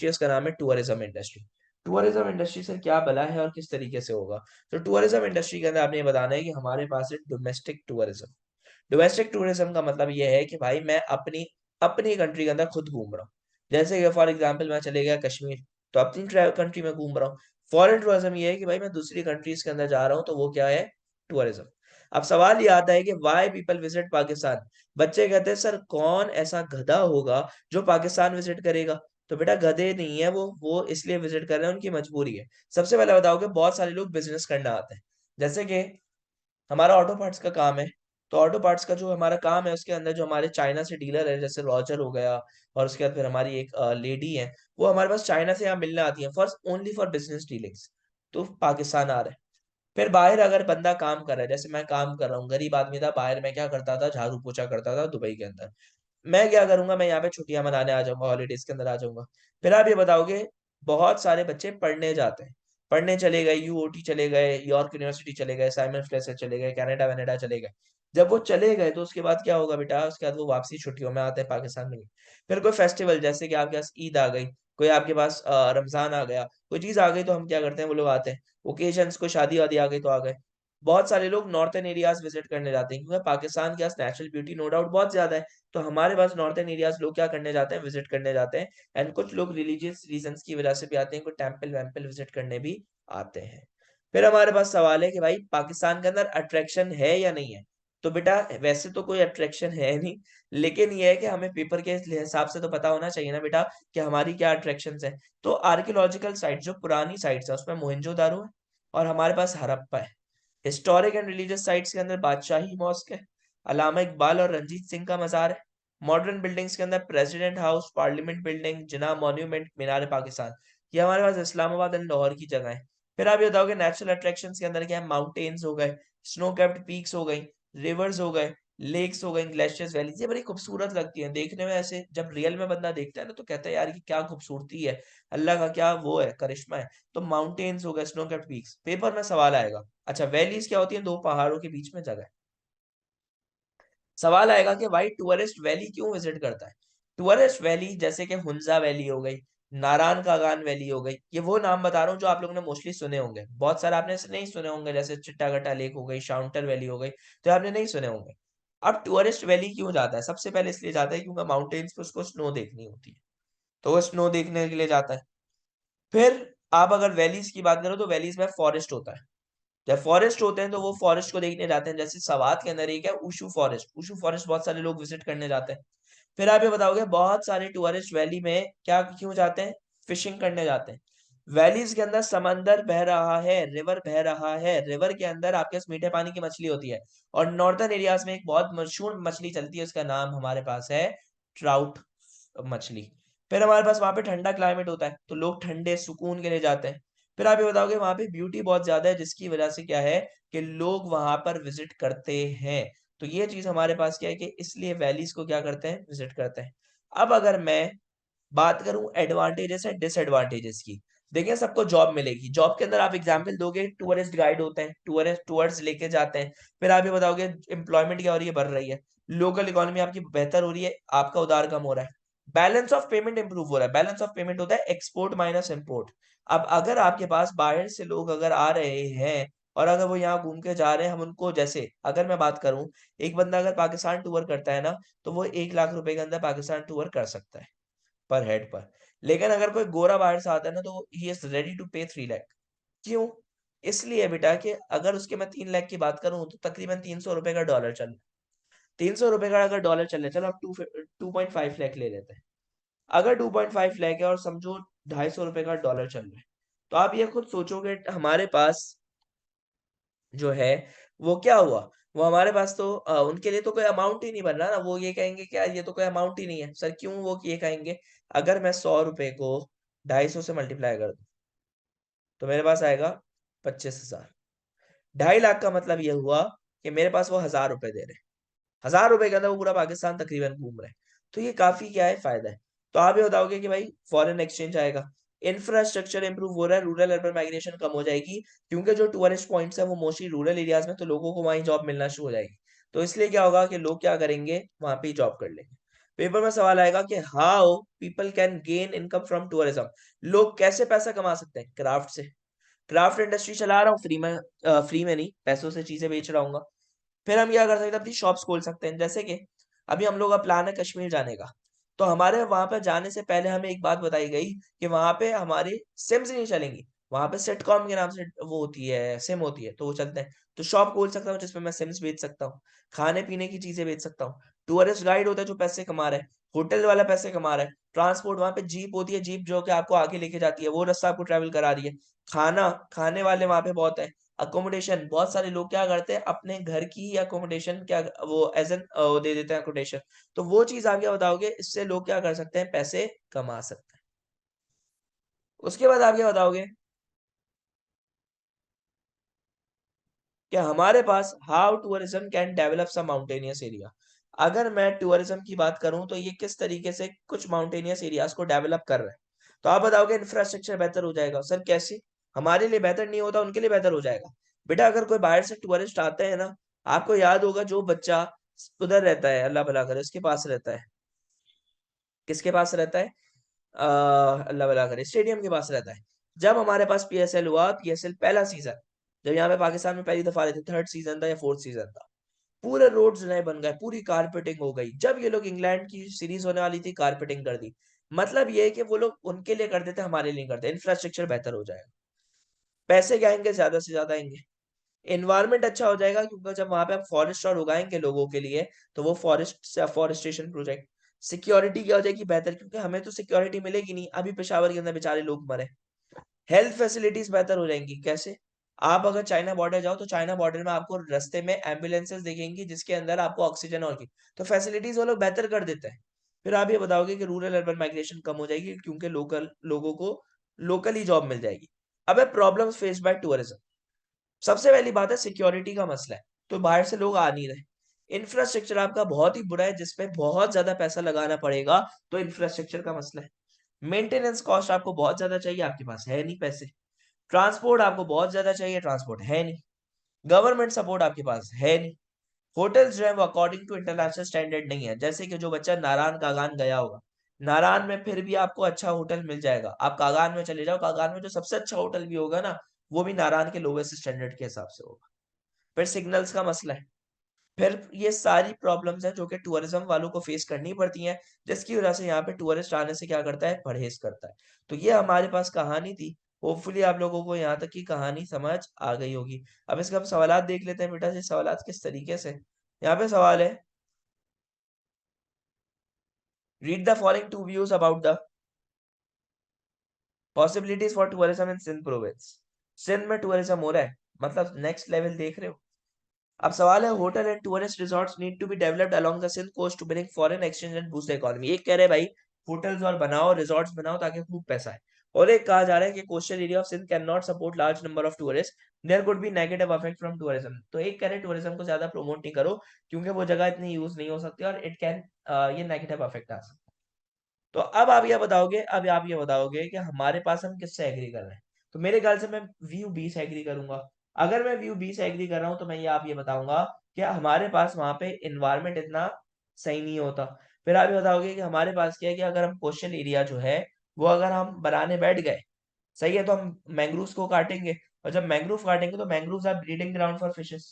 Industry, उसका नाम है टूरिज्म इंडस्ट्री। टूरिज्म इंडस्ट्री से क्या भला है और किस तरीके से होगा? तो टूरिज्म इंडस्ट्री के अंदर आपने ये बताना है कि हमारे पास है डोमेस्टिक टूरिज्म। डोमेस्टिक टूरिज्म का मतलब ये है कि भाई मैं अपनी अपनी कंट्री के अंदर खुद घूम रहा हूँ। जैसे कि फॉर एग्जांपल मैं चले गया कश्मीर, तो अपनी कंट्री में घूम रहा हूँ। फॉरेन टूरिज्म ये है कि भाई मैं दूसरी कंट्रीज के अंदर जा रहा हूँ, तो वो क्या है? टूरिज्म। अब सवाल ये आता है कि वाई पीपल विजिट पाकिस्तान। बच्चे कहते हैं सर कौन ऐसा गधा होगा जो पाकिस्तान विजिट करेगा? तो बेटा गधे नहीं है वो इसलिए विजिट कर रहे हैं, उनकी मजबूरी है। सबसे पहले बताओ कि बहुत सारे लोग बिजनेस करना आते हैं। जैसे कि हमारा ऑटो पार्ट्स का काम है, तो ऑटो पार्ट्स का जो हमारा काम है उसके अंदर जो हमारे चाइना से डीलर है, जैसे रॉजर हो गया, और उसके बाद फिर हमारी एक लेडी है, वो हमारे पास चाइना से यहाँ मिलने आती है for only for business dealings. तो पाकिस्तान आ रहे हैं। फिर बाहर अगर बंदा काम कर रहा है, जैसे मैं काम कर रहा हूँ, गरीब आदमी था, बाहर मैं क्या करता था, झाड़ू पोछा करता था दुबई के अंदर। मैं क्या करूंगा, मैं यहाँ पे छुट्टियां मनाने आ जाऊंगा, हॉलीडेज के अंदर आ जाऊंगा। फिर आप ये बताओगे, बहुत सारे बच्चे पढ़ने जाते हैं, पढ़ने चले गए, यूओटी चले गए, यॉर्क यूनिवर्सिटी चले गए, साइमन फ्लेसर चले गए, कनाडा वनाडा चले गए। जब वो चले गए तो उसके बाद क्या होगा बेटा, उसके बाद वो वापसी छुट्टियों में आते हैं पाकिस्तान में। फिर कोई फेस्टिवल, जैसे कि आपके पास ईद आ गई, कोई आपके पास रमजान आ गया, कोई चीज आ गई, तो हम क्या करते हैं, वो लोग आते हैं। ओकेजन्स, कोई शादी वादी आ गई तो आ गए। बहुत सारे लोग नॉर्थन एरियाज विजिट करने जाते हैं, क्योंकि पाकिस्तान के पास नेचुरल ब्यूटी नो डाउट बहुत ज्यादा है। तो हमारे पास नॉर्थन एरियाज लोग क्या करने जाते हैं, विजिट करने जाते हैं। एंड कुछ लोग रिलीजियस रीजंस की वजह से भी आते हैं, कुछ टेम्पल वेम्पल विजिट करने भी आते हैं। फिर हमारे पास सवाल है कि भाई पाकिस्तान के अंदर अट्रैक्शन है या नहीं है? तो बेटा वैसे तो कोई अट्रैक्शन है नहीं, लेकिन ये है कि हमें पेपर के हिसाब से तो पता होना चाहिए ना बेटा कि हमारी क्या अट्रैक्शंस है। तो आर्कियोलॉजिकल साइट, जो पुरानी साइट्स है, उसमें मोहनजोदारो है, और हमारे पास हड़प्पा है। हिस्टोरिक एंड रिलीजियस साइट्स के अंदर बादशाही मॉस्क है, अलामा इकबाल और रंजीत सिंह का मजार है। मॉडर्न बिल्डिंग्स के अंदर प्रेसिडेंट हाउस, पार्लियामेंट बिल्डिंग, जिना मॉन्यूमेंट, मीनार पाकिस्तान। ये हमारे पास इस्लामाबाद एंड लाहौर की जगह है। फिर आप ये बताओगे नेचुरल अट्रैक्शंस के अंदर क्या है? माउंटेन्स हो गए, स्नो कैप्ड पीक्स हो गई, रिवर्स हो गए, लेक्स हो गई, ग्लेशियर्स, वैलीज। ये बड़ी खूबसूरत लगती है देखने में, ऐसे जब रियल में बंदा देखता है ना तो कहता है यार ये क्या खूबसूरती है, अल्लाह का क्या वो है, करिश्मा है। तो माउंटेन्स हो गए, स्नो कैप्ड पीक्स। पेपर में सवाल आएगा, अच्छा वैलीज क्या होती है? दो पहाड़ों के बीच में जगह। सवाल आएगा कि भाई टूरिस्ट वैली क्यों विजिट करता है? टूरिस्ट वैली जैसे कि हुंजा वैली हो गई, नारायण कागान वैली हो गई, ये वो नाम बता रहा हूँ जो आप लोगों ने मोस्टली सुने होंगे। बहुत सारे आपने नहीं सुने होंगे, जैसे चिट्टागट्टा लेक हो गई, शाउंटर वैली हो गई, तो आपने नहीं सुने होंगे। अब टूरिस्ट वैली क्यों जाता है? सबसे पहले इसलिए जाता है क्योंकि माउंटेन्स पे उसको स्नो देखनी होती है, तो वो स्नो देखने के लिए जाता है। फिर आप अगर वैलीज की बात करो तो वैलीज में फॉरेस्ट होता है। जब फॉरेस्ट होते हैं तो वो फॉरेस्ट को देखने जाते हैं, जैसे सवात के अंदर एक है उशू फॉरेस्ट, उशू फॉरेस्ट बहुत सारे लोग विजिट करने जाते हैं। फिर आप ये बताओगे बहुत सारे टूरिस्ट वैली में क्या क्यों जाते हैं? फिशिंग करने जाते हैं। वैलीज के अंदर समंदर बह रहा है, रिवर बह रहा है, रिवर के अंदर आपके पास मीठे पानी की मछली होती है। और नॉर्दर्न एरियाज में एक बहुत मशहूर मछली चलती है, उसका नाम हमारे पास है ट्राउट मछली। फिर हमारे पास वहां पे ठंडा क्लाइमेट होता है, तो लोग ठंडे सुकून के लिए जाते हैं। फिर आप ये बताओगे वहां पे ब्यूटी बहुत ज्यादा है, जिसकी वजह से क्या है कि लोग वहां पर विजिट करते हैं। तो ये चीज हमारे पास क्या है कि इसलिए वैलीज को क्या करते हैं, विजिट करते हैं। अब अगर मैं बात करूं एडवांटेजेस एंड डिसएडवांटेजेस की, देखिए सबको जॉब मिलेगी, जॉब के अंदर आप एग्जाम्पल दोगे, टूरिस्ट गाइड होते हैं, टूरिस्ट लेके जाते हैं। फिर आप ये बताओगे एम्प्लॉयमेंट क्या हो रही है, बढ़ रही है, लोकल इकोनॉमी आपकी बेहतर हो रही है, आपका उधार कम हो रहा है, बैलेंस ऑफ पेमेंट इंप्रूव हो रहा है। बैलेंस ऑफ पेमेंट होता है एक्सपोर्ट माइनस इम्पोर्ट। अब अगर आपके पास बाहर से लोग अगर आ रहे हैं और अगर वो यहाँ घूम के जा रहे हैं, हम उनको, जैसे अगर मैं बात करूं, एक बंदा अगर पाकिस्तान टूर करता है ना, तो वो 1 लाख रुपए के अंदर पाकिस्तान टूर कर सकता है पर हेड पर। लेकिन अगर कोई गोरा बाहर से आता है ना, तो ही इज रेडी टू पे 3 लाख। क्यों? इसलिए बेटा कि अगर उसके मैं 3 लाख की बात करूं तो तकरीबन 300 रुपए का डॉलर चल रहा है। 300 रुपए का अगर डॉलर चल रहा है, चलो आप 2.5 लाख ले लेते हैं। अगर 2.5 लाख है और समझो 250 रुपए का डॉलर चल रहा है, तो आप ये खुद सोचोगे हमारे पास जो है वो क्या हुआ। वो हमारे पास तो उनके लिए तो कोई अमाउंट ही नहीं बन रहा ना, वो ये कहेंगे कि यार ये तो कोई अमाउंट ही नहीं है सर। क्यों वो ये कहेंगे? अगर मैं 100 रुपए को 250 से मल्टीप्लाई कर दूं तो मेरे पास आएगा 25,000। 2.5 लाख का मतलब ये हुआ कि मेरे पास वो 1,000 रुपए दे रहे हैं। 1,000 रुपए के अंदर वो पूरा पाकिस्तान तकरीबन घूम रहे हैं। तो ये काफी क्या है, फायदा है। तो आप ये बताओगे कि भाई फॉरेन एक्सचेंज आएगा, इंफ्रास्ट्रक्चर इंप्रूव हो रहा है, रूरल अर्बन माइग्रेशन कम हो जाएगी, क्योंकि जो टूरिस्ट पॉइंट्स है वो मोस्टली रूरल एरियाज में, तो लोगों को वहीं जॉब मिलना शुरू हो जाएगी। तो इसलिए क्या होगा कि लोग क्या करेंगे, वहां पे जॉब कर लेंगे। पेपर में सवाल आएगा कि how people can gain income from tourism, लोग कैसे पैसा कमा सकते हैं, क्राफ्ट से। क्राफ्ट इंडस्ट्री चला रहा हूँ फ्री में, फ्री में नहीं, पैसों से चीजें बेच रहा हूँ। फिर हम क्या कर सकते हैं, अपनी शॉप्स खोल सकते हैं। जैसे कि अभी हम लोग का प्लान है कश्मीर जाने का, तो हमारे वहां पे जाने से पहले हमें एक बात बताई गई कि वहां पे हमारी सिम्स नहीं चलेंगी, वहां पे सिटकॉम के नाम से वो होती है, सिम होती है, तो वो चलते हैं। तो शॉप खोल सकता हूँ जिसमें मैं सिम्स बेच सकता हूँ, खाने पीने की चीजें बेच सकता हूँ। टूरिस्ट गाइड होता है जो पैसे कमा रहा है, होटल वाला पैसे कमा रहा है, ट्रांसपोर्ट वहां पे जीप होती है, जीप जो कि आपको आगे लेके जाती है, वो रास्ता आपको ट्रेवल करा रही है। खाना खाने वाले वहां पे बहुत है। अकोमोडेशन, बहुत सारे लोग क्या करते हैं, अपने घर की अकोमोडेशन क्या वो एज एन दे देते हैं अकोमोडेशन। तो वो चीज आप क्या बताओगे, इससे लोग क्या कर सकते हैं, पैसे कमा सकते हैं। उसके बाद आप क्या बताओगे कि हमारे पास how tourism can develop some mountainous area. अगर मैं टूरिज्म की बात करूं तो ये किस तरीके से कुछ माउंटेनियस एरियाज को डेवलप कर रहे हैं। तो आप बताओगे इंफ्रास्ट्रक्चर बेहतर हो जाएगा, सर कैसे? हमारे लिए बेहतर नहीं होता, उनके लिए बेहतर हो जाएगा। बेटा अगर कोई बाहर से टूरिस्ट आते हैं ना, आपको याद होगा जो बच्चा उधर रहता है, अल्लाह भला करे, उसके पास रहता है, किसके पास रहता है, अल्लाह भला करे, स्टेडियम के पास रहता है। जब हमारे पास पीएसएल हुआ, पीएसएल पहला सीजन, जब यहाँ पे पाकिस्तान में पहली दफा आए थे, थर्ड सीजन था या फोर्थ सीजन था, पूरे रोड्स नए बन गए, पूरी कारपेटिंग हो गई। जब ये लोग इंग्लैंड की सीरीज होने वाली थी, कारपेटिंग कर दी। मतलब ये है कि वो लोग उनके लिए कर देते, हमारे लिए नहीं करते। इंफ्रास्ट्रक्चर बेहतर हो जाएगा, पैसे क्या आएंगे, ज्यादा से ज्यादा आएंगे। एनवायरनमेंट अच्छा हो जाएगा, क्योंकि जब वहां पे आप फॉरेस्ट और उगाएंगे लोगों के लिए, तो वो फॉरेस्ट फॉरेस्टेशन प्रोजेक्ट। सिक्योरिटी क्या हो जाएगी बेहतर, क्योंकि हमें तो सिक्योरिटी मिलेगी नहीं, अभी पेशावर के अंदर बेचारे लोग मरे। हेल्थ फैसिलिटीज बेहतर हो जाएंगी, कैसे? आप अगर चाइना बॉर्डर जाओ, तो चाइना बॉर्डर में आपको रास्ते में एम्बुलेंसेस दिखेंगी जिसके अंदर आपको ऑक्सीजन और की, तो फैसिलिटीज वो लोग बेहतर कर देते हैं। फिर आप ये बताओगे कि रूरल अर्बन माइग्रेशन कम हो जाएगी, क्योंकि लोकल लोगों को लोकली जॉब मिल जाएगी। अब है प्रॉब्लम्स फेस्ड बाय टूरिज्म। सबसे पहली बात है सिक्योरिटी का मसला है, तो बाहर से लोग आ नहीं रहे। इंफ्रास्ट्रक्चर आपका बहुत ही बुरा है, जिसपे बहुत ज्यादा पैसा लगाना पड़ेगा, तो इंफ्रास्ट्रक्चर का मसला है। मेंटेनेंस कॉस्ट आपको बहुत ज्यादा चाहिए, आपके पास है नहीं पैसे। ट्रांसपोर्ट आपको बहुत ज्यादा चाहिए, ट्रांसपोर्ट है नहीं। गवर्नमेंट सपोर्ट आपके पास है नहीं। होटल्स जो है वो अकॉर्डिंग टू इंटरनेशनल स्टैंडर्ड नहीं है। जैसे कि जो बच्चा नारायण कागान गया होगा, नारायण में फिर भी आपको अच्छा होटल मिल जाएगा। आप कागान में चले जाओ, कागान में जो सबसे अच्छा होटल भी होगा ना, वो भी नारायण के लोवेस्ट स्टैंडर्ड के हिसाब से होगा। फिर सिग्नल्स का मसला है। फिर ये सारी प्रॉब्लम्स हैं जो कि टूरिज्म वालों को फेस करनी पड़ती हैं, जिसकी वजह से यहाँ पे टूरिस्ट आने से क्या करता है, परहेज करता है। तो ये हमारे पास कहानी थी। होपफुली आप लोगों को यहाँ तक की कहानी समझ आ गई होगी। अब इसके हम सवालात देख लेते हैं बेटा जी, सवालात किस तरीके से। यहाँ पे सवाल है, read the following two views about the possibilities for tourism in Sindh province. Sindh में टूरिज्म हो रहा है, मतलब नेक्स्ट लेवल देख रहे हो। अब सवाल है, hotel and tourist resorts need to be developed along the Sindh coast to bring foreign exchange and boost the economy. एक कह रहे भाई होटल्स और बनाओ, रिसोर्ट्स बनाओ, ताकि खूब पैसा है। और एक कहा जा रहा है कि coastal area of Sindh can not support large number of tourist, there could be negative effect from tourism. तो एक कह रहे टूरिज्म को ज्यादा प्रमोट नहीं करो, क्योंकि वो जगह इतनी यूज नहीं हो सकती, और इट कैन ये नेगेटिव इफेक्ट आ सकता है। तो अब आप ये बताओगे, अब आप ये बताओगे कि हमारे पास हम किससे एग्री कर रहे हैं। तो मेरे ख्याल से मैं व्यू बी से एग्री करूंगा। अगर मैं व्यू बी से एग्री कर रहा हूं, तो मैं ये आप ये बताऊंगा कि हमारे पास वहां पे इन्वायरमेंट इतना सही नहीं होता। फिर आप ये बताओगे कि हमारे पास क्या है, कि अगर हम कोस्टल एरिया जो है, वो अगर हम बनाने बैठ गए, सही है, तो हम मैंग्रोव्स को काटेंगे, और जब मैंग्रोव काटेंगे तो mangroves are breeding ground for fishes.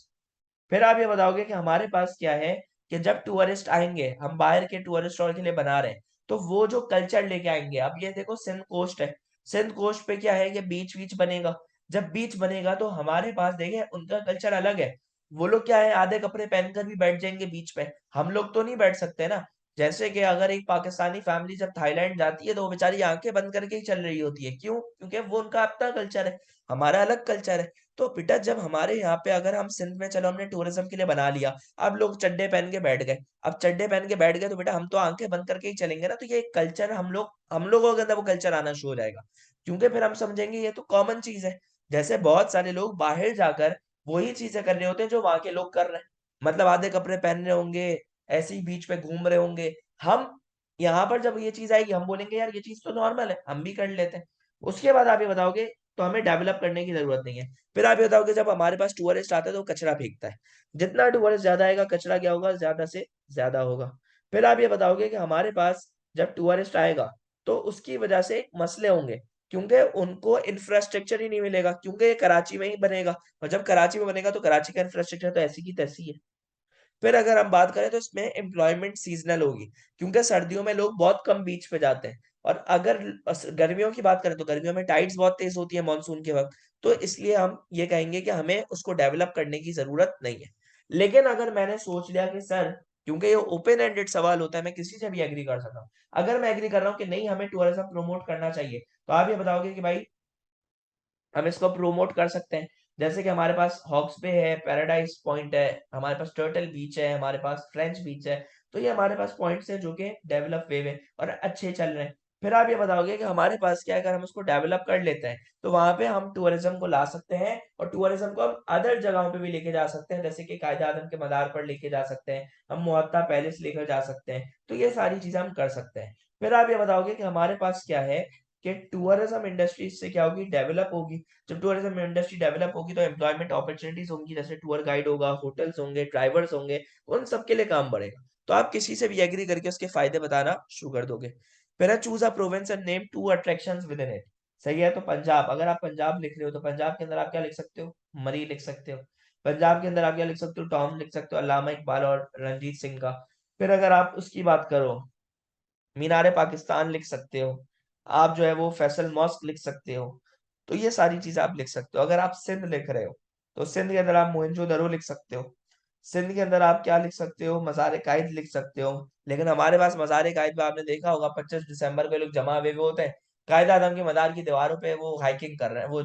फिर आप ये बताओगे कि हमारे पास क्या है, कि जब टूरिस्ट आएंगे, हम बाहर के टूरिस्ट और के लिए बना रहे हैं, तो वो जो कल्चर लेके आएंगे। अब ये देखो सिंध कोस्ट है, सिंध कोस्ट पे क्या है कि बीच बीच बनेगा। जब बीच बनेगा तो हमारे पास देखे उनका कल्चर अलग है। वो लोग क्या है, आधे कपड़े पहनकर भी बैठ जाएंगे बीच पे, हम लोग तो नहीं बैठ सकते ना। जैसे कि अगर एक पाकिस्तानी फैमिली जब थाईलैंड जाती है, तो वो बेचारी आंखें बंद करके ही चल रही होती है, क्यों? क्योंकि वो उनका अपना कल्चर है, हमारा अलग कल्चर है। तो बेटा जब हमारे यहाँ पे, अगर हम सिंध में, चलो हमने टूरिज्म के लिए बना लिया, अब लोग चड्डे पहन के बैठ गए। अब चड्डे पहन के बैठ गए, तो बेटा हम तो आंखें बंद करके ही चलेंगे ना। तो ये कल्चर हम लोगों के अंदर वो कल्चर आना शुरू हो जाएगा, क्योंकि फिर हम समझेंगे ये तो कॉमन चीज है। जैसे बहुत सारे लोग बाहर जाकर वही चीजें कर रहे होते हैं जो वहां के लोग कर रहे हैं, मतलब आधे कपड़े पहन रहे होंगे, ऐसे ही बीच पे घूम रहे होंगे। हम यहाँ पर जब ये चीज आएगी, हम बोलेंगे यार ये चीज तो नॉर्मल है, हम भी कर लेते हैं। उसके बाद आप ये बताओगे, तो हमें डेवलप करने की जरूरत नहीं है। फिर आप ये बताओगे, जब हमारे पास टूरिस्ट आता है तो वो कचरा फेंकता है। जितना टूरिस्ट ज्यादा आएगा, कचरा क्या होगा, ज्यादा से ज्यादा होगा। फिर आप ये बताओगे कि हमारे पास जब टूरिस्ट आएगा तो उसकी वजह से मसले होंगे, क्योंकि उनको इंफ्रास्ट्रक्चर ही नहीं मिलेगा, क्योंकि ये कराची में ही बनेगा, और जब कराची में बनेगा तो कराची का इंफ्रास्ट्रक्चर तो ऐसी की तैसी है। फिर अगर हम बात करें तो इसमें एम्प्लॉयमेंट सीजनल होगी, क्योंकि सर्दियों में लोग बहुत कम बीच पे जाते हैं, और अगर गर्मियों की बात करें तो गर्मियों में टाइड्स बहुत तेज होती है मानसून के वक्त, तो इसलिए हम ये कहेंगे कि हमें उसको डेवलप करने की जरूरत नहीं है। लेकिन अगर मैंने सोच लिया कि सर, क्योंकि ये ओपन एंडेड सवाल होता है, मैं किसी से भी एग्री कर सकता हूँ, अगर मैं एग्री कर रहा हूँ कि नहीं हमें टूरिज्म प्रमोट करना चाहिए, तो आप ये बताओगे कि भाई हम इसको प्रमोट कर सकते हैं। जैसे कि हमारे पास हॉक्स बे है, पैराडाइज पॉइंट है, हमारे पास टर्टल बीच है, हमारे पास फ्रेंच बीच है, तो ये हमारे पास पॉइंट्स है जो कि डेवलप वे में और अच्छे चल रहे हैं। फिर आप ये बताओगे कि हमारे पास क्या है, अगर हम उसको डेवलप कर लेते हैं तो वहां पे हम टूरिज्म को ला सकते हैं, और टूरिज्म को हम अदर जगहों पे भी लेके जा सकते हैं, जैसे कि कायद आजम के मदार पर लेके जा सकते हैं, हम मुहत्ता पैलेस लेकर जा सकते हैं, तो ये सारी चीजें हम कर सकते हैं। फिर आप ये बताओगे कि हमारे पास क्या है, कि टूरिज्म इंडस्ट्री से क्या होगी, डेवलप होगी। जब टूरिज्म इंडस्ट्री डेवलप होगी तो एम्प्लॉयमेंट अपॉर्चुनिटीज होंगी, जैसे टूर गाइड होगा, होटल्स होंगे, ड्राइवर्स होंगे, उन सबके लिए काम बढ़ेगा। तो आप किसी से भी एग्री करके उसके फायदे बताना शुरू कर दोगे। फिर है choose a province and name two attractions within it. सही है, तो पंजाब, अगर आप पंजाब लिख रहे हो तो पंजाब के अंदर आप क्या लिख सकते हो, मरी लिख सकते हो। पंजाब के अंदर आप क्या लिख सकते हो, टॉम लिख सकते हो, अल्लामा इकबाल और रंजीत सिंह का। फिर अगर आप उसकी बात करो, मीनार पाकिस्तान लिख सकते हो, आप जो है वो फैसल मॉस्क लिख सकते हो, तो ये सारी चीजें आप लिख सकते हो। अगर आप सिंध लिख रहे हो तो सिंध के अंदर आप मोहनजो दरो लिख सकते हो। सिंध के अंदर आप क्या लिख सकते हो, मज़ार कायद लिख सकते हो। लेकिन हमारे पास मज़ार कायद पे आपने देखा होगा 25 दिसंबर को लोग जमा हुए होते हैं, कायद आजम की मज़ार की दीवारों पे वो हाइकिंग कर रहे हैं, वो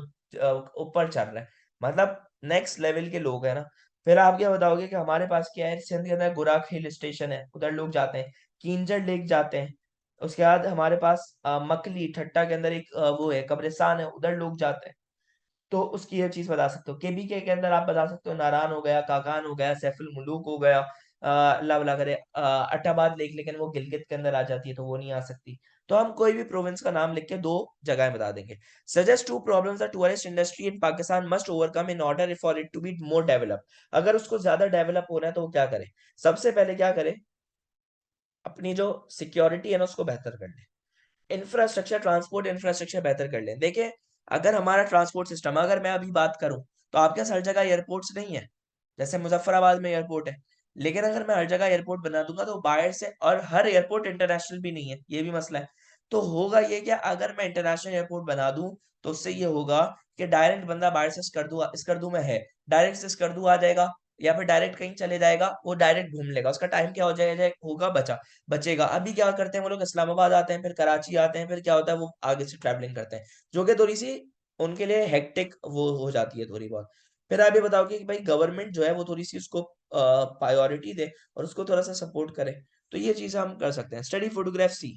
ऊपर चढ़ रहे हैं, मतलब नेक्स्ट लेवल के लोग हैं ना। फिर आप क्या बताओगे कि हमारे पास क्या है, सिंध के अंदर गुराख हिल स्टेशन है, उधर लोग जाते हैं, किंजर लेक जाते हैं। उसके बाद हमारे पास मकली ठट्टा के अंदर एक वो है कब्रिस्तान है, उधर लोग जाते हैं। तो उसकी ये चीज बता सकते हो। केबीके के अंदर आप बता सकते हो, नारायण हो गया, काकान हो गया, सैफुल मुलूक हो गया, अल्लाह भला करे, अटाबाद लेक, लेकिन वो गिलगित के अंदर आ जाती है तो वो नहीं आ सकती। तो हम कोई भी प्रोविंस का नाम लिख के दो जगहें बता देंगे। Suggest two problems the tourist industry in Pakistan must overcome in order for it to be more develop. अगर उसको ज्यादा डेवलप होना है तो वो क्या करे, सबसे पहले क्या करे, अपनी जो सिक्योरिटी है ना उसको बेहतर कर ले, इंफ्रास्ट्रक्चर, ट्रांसपोर्ट इंफ्रास्ट्रक्चर बेहतर कर लें। देखिए, अगर हमारा ट्रांसपोर्ट सिस्टम, अगर मैं अभी बात करूं तो आपके पास हर जगह एयरपोर्ट्स नहीं है, जैसे मुजफ्फराबाद में एयरपोर्ट है, लेकिन अगर मैं हर जगह एयरपोर्ट बना दूंगा तो बाहर से, और हर एयरपोर्ट इंटरनेशनल भी नहीं है, ये भी मसला है। तो होगा ये क्या, अगर मैं इंटरनेशनल एयरपोर्ट बना दूं तो उससे ये होगा कि डायरेक्ट बंदा बाहर से स्कर्दू में है, डायरेक्ट से स्कर्दू आ जाएगा, या फिर डायरेक्ट कहीं चले जाएगा, वो डायरेक्ट घूम लेगा, उसका टाइम क्या हो जाएगा, होगा बचा, बचेगा। अभी क्या करते हैं वो लोग, इस्लामाबाद आते हैं, फिर कराची आते हैं, फिर क्या होता है वो आगे से ट्रैवलिंग करते हैं, जो कि थोड़ी सी उनके लिए हेक्टिक वो हो जाती है थोड़ी बहुत। फिर आप ये बताओ कि भाई गवर्नमेंट जो है वो थोड़ी सी उसको प्रायोरिटी दे और उसको थोड़ा सा सपोर्ट करे, तो ये चीजें हम कर सकते हैं। Study photograph C,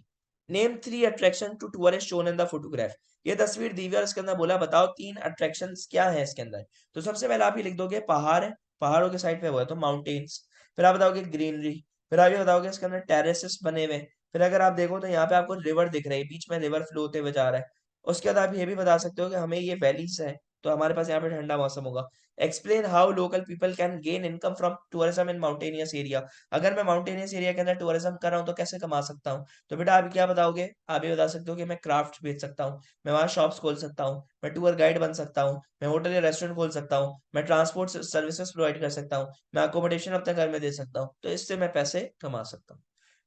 name 3 attraction to tourist shown in the photograph. ये तस्वीर दी हुई है और इसके अंदर बोला बताओ 3 अट्रैक्शंस क्या है इसके अंदर। तो सबसे पहले आप ये लिख दोगे पहाड़ है, पहाड़ों के साइड पे वो है तो माउंटेन्स। फिर आप बताओगे ग्रीनरी। फिर आप ये बताओगे इसके अंदर टेरेसेस बने हुए हैं। फिर अगर आप देखो तो यहाँ पे आपको रिवर दिख रही है, बीच में रिवर फ्लो होते हुए जा रहा है। उसके बाद आप ये भी बता सकते हो कि हमें ये वैलीज है तो हमारे पास यहाँ पे ठंडा मौसम होगा। Explain how local people can gain income from tourism in mountainous area. अगर मैं माउंटेनियस एरिया के अंदर टूरिज्म कर रहा हूँ तो कैसे कमा सकता हूँ। तो बेटा आप क्या बताओगे, आप ये बता सकते हो कि मैं क्राफ्ट बेच सकता हूँ, मैं वहाँ शॉप्स खोल सकता हूँ, मैं टूर गाइड बन सकता हूँ, मैं होटल या रेस्टोरेंट खोल सकता हूँ, मैं ट्रांसपोर्ट सर्विसेज प्रोवाइड कर सकता हूँ, मैं अकोमोडेशन अपने घर में दे सकता हूँ, तो इससे मैं पैसे कमा सकता हूँ।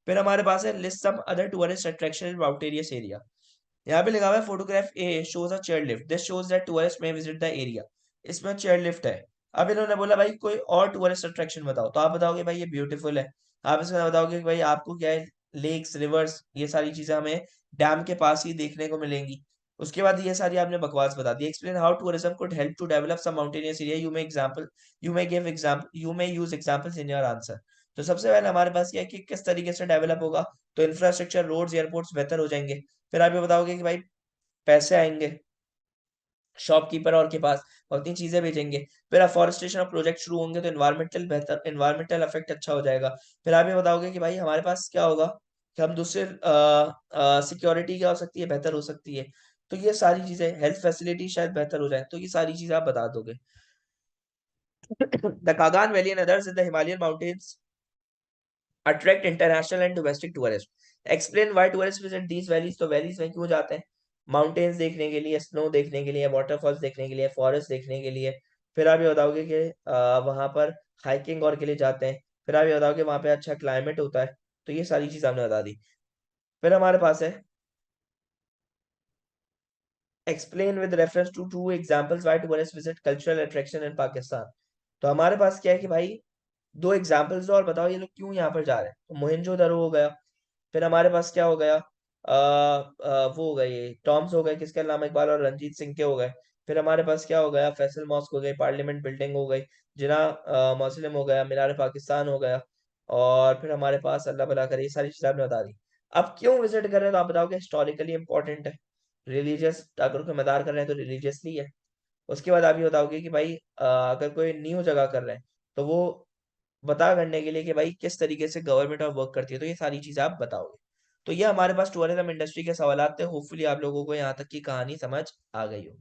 फिर हमारे पास है list some other tourist attraction in mountainous area. यहाँ पे लिखा हुआ है photograph A shows a chair lift, this shows that tourist may visit the area. इसमें चेयर लिफ्ट है। अब इन्होंने बोला भाई कोई और टूरिस्ट अट्रैक्शन बताओ, तो आप बताओगे भाई ये ब्यूटीफुल है। आप इसमें बताओगे कि भाई आपको क्या है, लेक्स, रिवर्स, ये सारी चीजें हमें डैम के पास ही देखने को मिलेंगी। उसके बाद ये सारी आपने बकवास बता दी। Explain how tourism could help to develop some mountainous area, you may give example, you may use examples in your answer. तो सबसे पहले हमारे पास क्या है कि किस तरीके से डेवलप होगा, तो इंफ्रास्ट्रक्चर, रोड्स, एयरपोर्ट्स बेहतर हो जाएंगे। फिर आप ये बताओगे कि भाई पैसे आएंगे शॉपकीपर और के पास, और इतनी चीजें बेचेंगे। फिर अफॉरेस्टेशन और प्रोजेक्ट शुरू होंगे तो इन्वायरमेंटल इफेक्ट अच्छा हो जाएगा। फिर आप ये बताओगे कि भाई हमारे पास क्या होगा, कि हम दूसरे सिक्योरिटी क्या हो सकती है, बेहतर हो सकती है। तो ये सारी चीजें, हेल्थ फैसिलिटी शायद बेहतर हो जाए, तो ये सारी चीजें आप बता दोगे। The Kaghan valley and others in the Himalayan mountains attract international and domestic tourist, explain why tourist visit these valleys, तो वैलीज में क्यों जाते हैं, माउंटेन्स देखने के लिए, स्नो देखने के लिए, वाटरफॉल्स देखने के लिए, फॉरेस्ट देखने के लिए, फिर आप ये बताओगे कि वहाँ पर हाइकिंग और के लिए जाते हैं, फिर आप ये बताओगे वहाँ पे अच्छा क्लाइमेट होता है, तो ये सारी चीज़ आपने बता दी। फिर हमारे पास है explain with reference to two examples why tourist visit cultural attraction in Pakistan, तो हमारे पास क्या है कि भाई दो एग्जांपल्स दो और बताओ ये लोग क्यों यहाँ पर जा रहे हैं, तो मोहनजोदड़ो हो गया, फिर हमारे पास क्या हो गया वो हो गए ये टॉम्स हो गए, किसके अल्लामा इकबाल और रंजीत सिंह के हो गए, फिर हमारे पास क्या हो गया फैसल मॉस्क हो गई, पार्लियामेंट बिल्डिंग हो गई, जिना मौसलम हो गया, मीनार पाकिस्तान हो गया, और फिर हमारे पास अल्लाह भला करे ये सारी चीज़ें आपने बता दी। अब क्यों विजिट कर रहे हैं तो आप बताओगे हिस्टोरिकली इंपॉर्टेंट है, रिलीजियस अगर कोई मदार कर रहे हैं तो रिलीजियसली है, उसके बाद आप ये बताओगे कि भाई अगर कोई न्यू जगह कर रहे हैं तो वो बता करने के लिए कि भाई किस तरीके से गवर्नमेंट और वर्क करती है, तो ये सारी चीज़ें आप बताओगे। तो ये हमारे पास टूरिज्म इंडस्ट्री के सवालात थे, होपफुली आप लोगों को यहाँ तक की कहानी समझ आ गई हो।